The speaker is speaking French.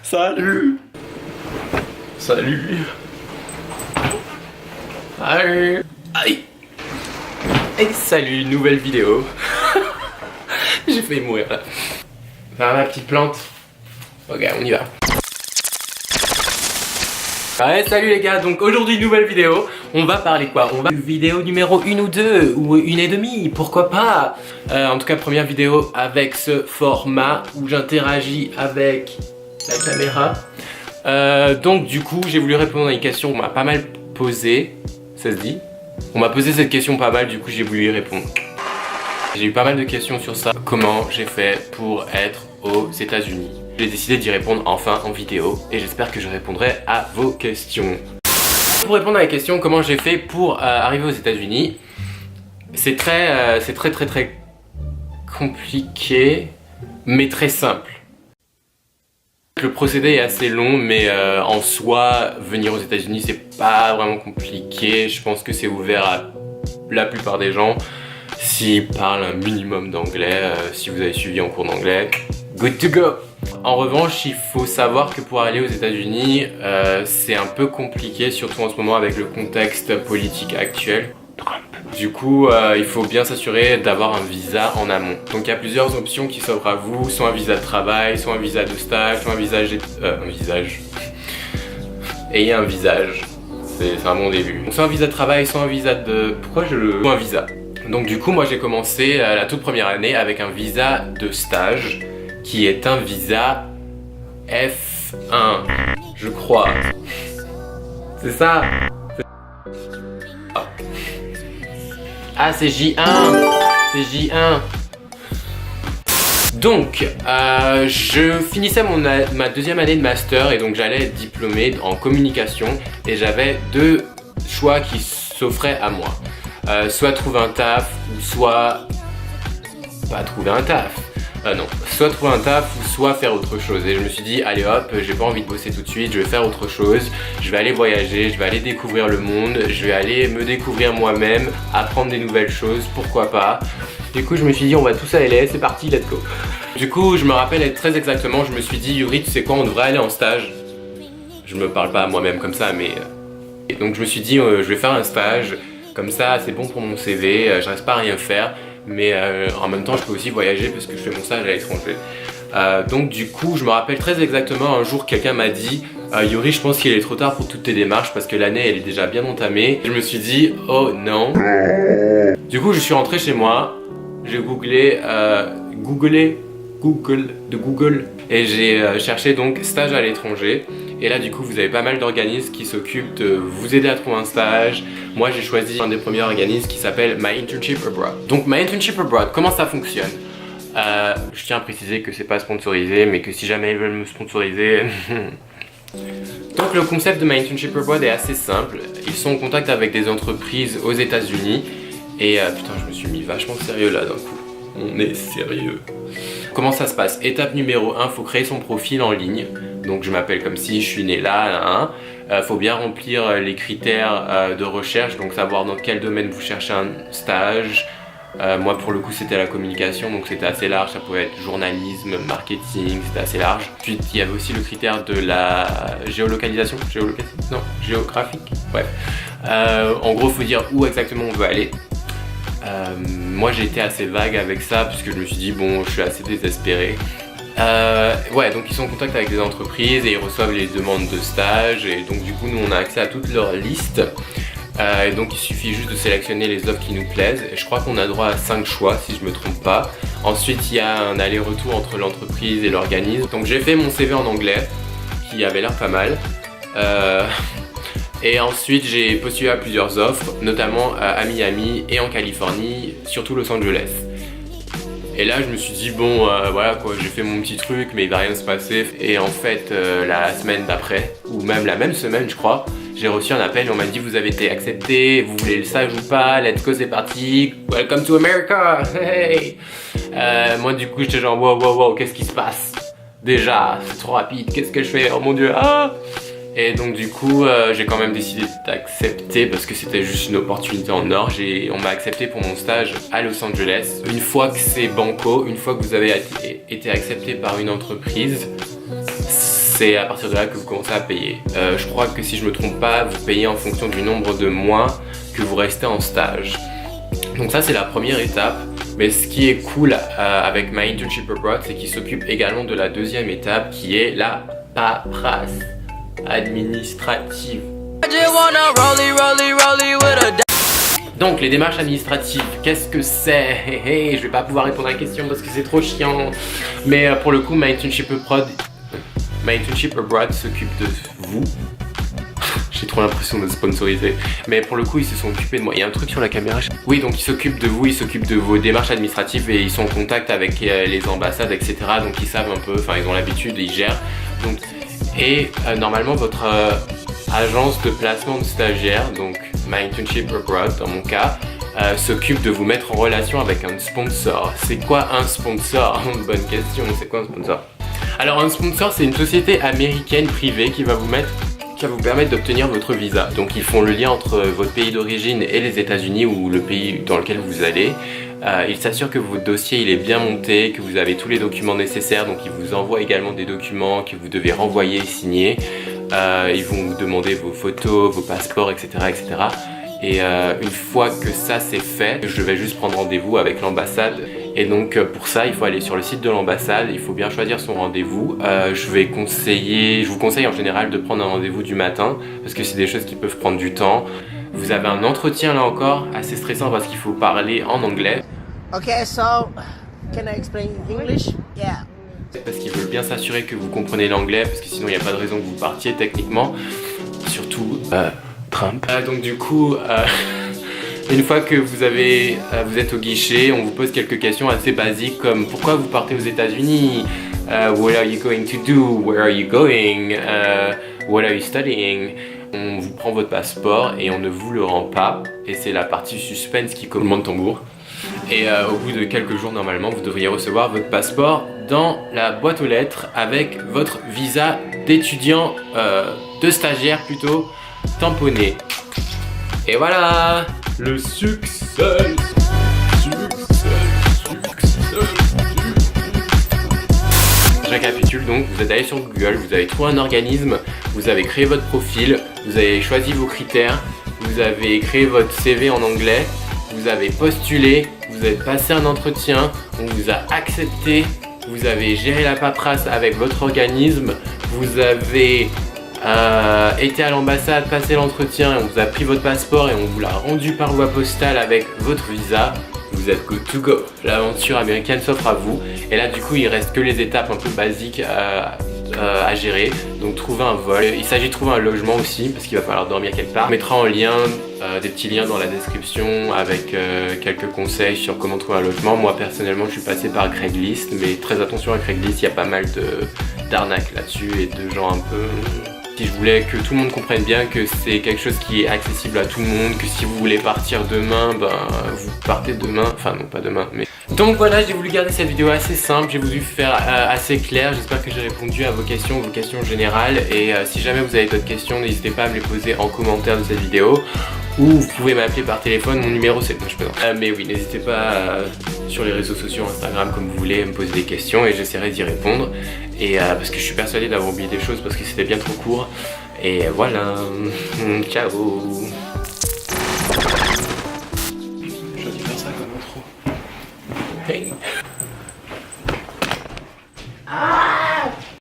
Salut. Salut. Salut. Aïe. Et salut, nouvelle vidéo. J'ai failli mourir là. Vers ma petite plante. Ok, on y va. Ouais, salut les gars, donc aujourd'hui nouvelle vidéo. On va parler quoi? On va vidéo numéro 1 ou 2 ou 1,5, pourquoi pas. En tout cas première vidéo avec ce format où j'interagis avec la caméra. Donc du coup j'ai voulu répondre à une question qu'on m'a pas mal posée. Ça se dit? On m'a posé cette question pas mal, du coup j'ai voulu y répondre. J'ai eu pas mal de questions sur ça. Comment j'ai fait pour être aux États-Unis? J'ai décidé d'y répondre enfin en vidéo et j'espère que je répondrai à vos questions. Pour répondre à la question comment j'ai fait pour arriver aux États-Unis, c'est très compliqué mais très simple. Le procédé est assez long mais en soi venir aux États-Unis c'est pas vraiment compliqué. Je pense que c'est ouvert à la plupart des gens s'ils parlent un minimum d'anglais. Si vous avez suivi en cours d'anglais, good to go. En revanche, il faut savoir que pour aller aux États-Unis, c'est un peu compliqué, surtout en ce moment avec le contexte politique actuel. Trump. Du coup, il faut bien s'assurer d'avoir un visa en amont. Donc il y a plusieurs options qui s'offrent à vous, soit un visa de travail, soit un visa de stage, soit un visage... un visage... Ayez un visage, c'est un bon début. Donc, soit un visa de travail, soit un visa de... Pourquoi je le... Soit un visa. Donc du coup, moi j'ai commencé la toute première année avec un visa de stage, qui est un visa F1, je crois. C'est ça? Ah, c'est J1. C'est J1. Donc, je finissais ma deuxième année de master et donc j'allais être diplômé en communication et j'avais deux choix qui s'offraient à moi. Soit trouver un taf ou soit pas trouver un taf. Non, soit trouver un taf ou soit faire autre chose. Et je me suis dit, allez hop, j'ai pas envie de bosser tout de suite, je vais faire autre chose. Je vais aller voyager, je vais aller découvrir le monde, je vais aller me découvrir moi-même, apprendre des nouvelles choses, pourquoi pas. Du coup, je me suis dit, on va tous à LA, c'est parti, let's go. Du coup, je me rappelle très exactement, je me suis dit, Yuri, tu sais quoi, on devrait aller en stage. Je me parle pas à moi-même comme ça, mais... Et donc je me suis dit, je vais faire un stage, comme ça, c'est bon pour mon CV, je reste pas à rien faire. Mais en même temps je peux aussi voyager parce que je fais mon stage à l'étranger. Donc du coup je me rappelle très exactement un jour quelqu'un m'a dit Yuri, je pense qu'il est trop tard pour toutes tes démarches parce que l'année elle est déjà bien entamée. Je me suis dit oh non. Du coup je suis rentré chez moi, j'ai googlé Google et j'ai cherché donc stage à l'étranger. Et là du coup vous avez pas mal d'organismes qui s'occupent de vous aider à trouver un stage. Moi j'ai choisi un des premiers organismes qui s'appelle My Internship Abroad. Donc My Internship Abroad, comment ça fonctionne? Je tiens à préciser que c'est pas sponsorisé, mais que si jamais ils veulent me sponsoriser... Donc le concept de My Internship Abroad est assez simple. Ils sont en contact avec des entreprises aux États-Unis. Et putain je me suis mis vachement sérieux là d'un coup. On est sérieux. Comment ça se passe? Étape numéro 1, faut créer son profil en ligne. Donc je m'appelle comme si je suis né là, faut bien remplir les critères de recherche, donc savoir dans quel domaine vous cherchez un stage. Moi pour le coup c'était la communication, donc c'était assez large, ça pouvait être journalisme, marketing, c'était assez large. Ensuite il y avait aussi le critère de la géolocalisation, non, géographique, bref. En gros faut dire où exactement on veut aller. Moi j'ai été assez vague avec ça puisque je me suis dit bon je suis assez désespéré. Ouais, donc ils sont en contact avec des entreprises et ils reçoivent les demandes de stage et donc du coup nous on a accès à toute leur liste. Et donc il suffit juste de sélectionner les offres qui nous plaisent et je crois qu'on a droit à 5 choix si je me trompe pas. Ensuite il y a un aller-retour entre l'entreprise et l'organisme. Donc j'ai fait mon CV en anglais qui avait l'air pas mal. Et ensuite j'ai postulé à plusieurs offres, notamment à Miami et en Californie, surtout Los Angeles. Et là je me suis dit bon voilà quoi, j'ai fait mon petit truc mais il va rien se passer. Et en fait la semaine d'après, ou même la même semaine je crois, j'ai reçu un appel et on m'a dit vous avez été accepté, vous voulez le stage ou pas, let's go c'est parti, welcome to America, hey. Moi du coup j'étais genre wow, qu'est-ce qui se passe? Déjà c'est trop rapide, qu'est-ce que je fais? Oh mon dieu, ah. Et donc du coup j'ai quand même décidé d'accepter parce que c'était juste une opportunité en or. On m'a accepté pour mon stage à Los Angeles. Une fois que c'est banco, une fois que vous avez été accepté par une entreprise, c'est à partir de là que vous commencez à payer. Je crois que si je me trompe pas, vous payez en fonction du nombre de mois que vous restez en stage. Donc ça c'est la première étape. Mais ce qui est cool avec My Internship Abroad, c'est qu'il s'occupe également de la deuxième étape qui est la paperasse administrative. Donc les démarches administratives, qu'est-ce que c'est? Je vais pas pouvoir répondre à la question parce que c'est trop chiant. Mais pour le coup, My Internship Abroad s'occupe de vous. J'ai trop l'impression de sponsoriser. Mais pour le coup, ils se sont occupés de moi. Il y a un truc sur la caméra. Oui, donc ils s'occupent de vous, ils s'occupent de vos démarches administratives et ils sont en contact avec les ambassades, etc. Donc ils savent un peu, enfin ils ont l'habitude, ils gèrent. Donc, normalement, votre agence de placement de stagiaires, donc My Internship Abroad dans mon cas, s'occupe de vous mettre en relation avec un sponsor. C'est quoi un sponsor? Bonne question, c'est quoi un sponsor? Alors un sponsor, c'est une société américaine privée qui va vous permettre d'obtenir votre visa. Donc ils font le lien entre votre pays d'origine et les États-Unis ou le pays dans lequel vous allez. Ils s'assurent que votre dossier il est bien monté, que vous avez tous les documents nécessaires. Donc ils vous envoient également des documents que vous devez renvoyer et signer. Ils vont vous demander vos photos, vos passeports, etc. etc. Et une fois que ça c'est fait, je vais juste prendre rendez-vous avec l'ambassade. Et donc pour ça, il faut aller sur le site de l'ambassade, il faut bien choisir son rendez-vous. Je vous conseille en général de prendre un rendez-vous du matin parce que c'est des choses qui peuvent prendre du temps. Vous avez un entretien là encore assez stressant parce qu'il faut parler en anglais. Okay, so can I explain English? Yeah. Parce qu'ils veulent bien s'assurer que vous comprenez l'anglais parce que sinon il n'y a pas de raison que vous partiez techniquement. Surtout Trump. Donc du coup, une fois que vous êtes au guichet, on vous pose quelques questions assez basiques comme pourquoi vous partez aux États-Unis, what are you going to do, where are you going, what are you studying. On vous prend votre passeport et on ne vous le rend pas. Et c'est la partie suspense qui commande tambour. Et au bout de quelques jours normalement, vous devriez recevoir votre passeport dans la boîte aux lettres avec votre visa d'étudiant, de stagiaire plutôt, tamponné. Et voilà, le succès. Je récapitule donc, vous êtes allé sur Google, vous avez trouvé un organisme, vous avez créé votre profil, vous avez choisi vos critères, vous avez créé votre CV en anglais, vous avez postulé, vous avez passé un entretien, on vous a accepté, vous avez géré la paperasse avec votre organisme, vous avez été à l'ambassade, passé l'entretien et on vous a pris votre passeport et on vous l'a rendu par voie postale avec votre visa. Vous êtes good to go. L'aventure américaine s'offre à vous. Et là du coup il reste que les étapes un peu basiques à gérer. Donc trouver un vol. Il s'agit de trouver un logement aussi parce qu'il va falloir dormir quelque part. On mettra en lien des petits liens dans la description avec quelques conseils sur comment trouver un logement. Moi personnellement je suis passé par Craigslist, mais très attention à Craigslist, il y a pas mal d'arnaques là-dessus et de gens un peu... Si je voulais que tout le monde comprenne bien que c'est quelque chose qui est accessible à tout le monde, que si vous voulez partir demain, ben vous partez demain, enfin non pas demain mais... Donc voilà, j'ai voulu garder cette vidéo assez simple, j'ai voulu faire assez clair, j'espère que j'ai répondu à vos questions générales et si jamais vous avez d'autres questions, n'hésitez pas à me les poser en commentaire de cette vidéo ou vous pouvez m'appeler par téléphone, mon numéro c'est... Non, je plaisante. Mais oui, n'hésitez pas sur les réseaux sociaux, Instagram comme vous voulez, me poser des questions et j'essaierai d'y répondre. Et parce que je suis persuadé d'avoir oublié des choses parce que c'était bien trop court. Et voilà, ciao.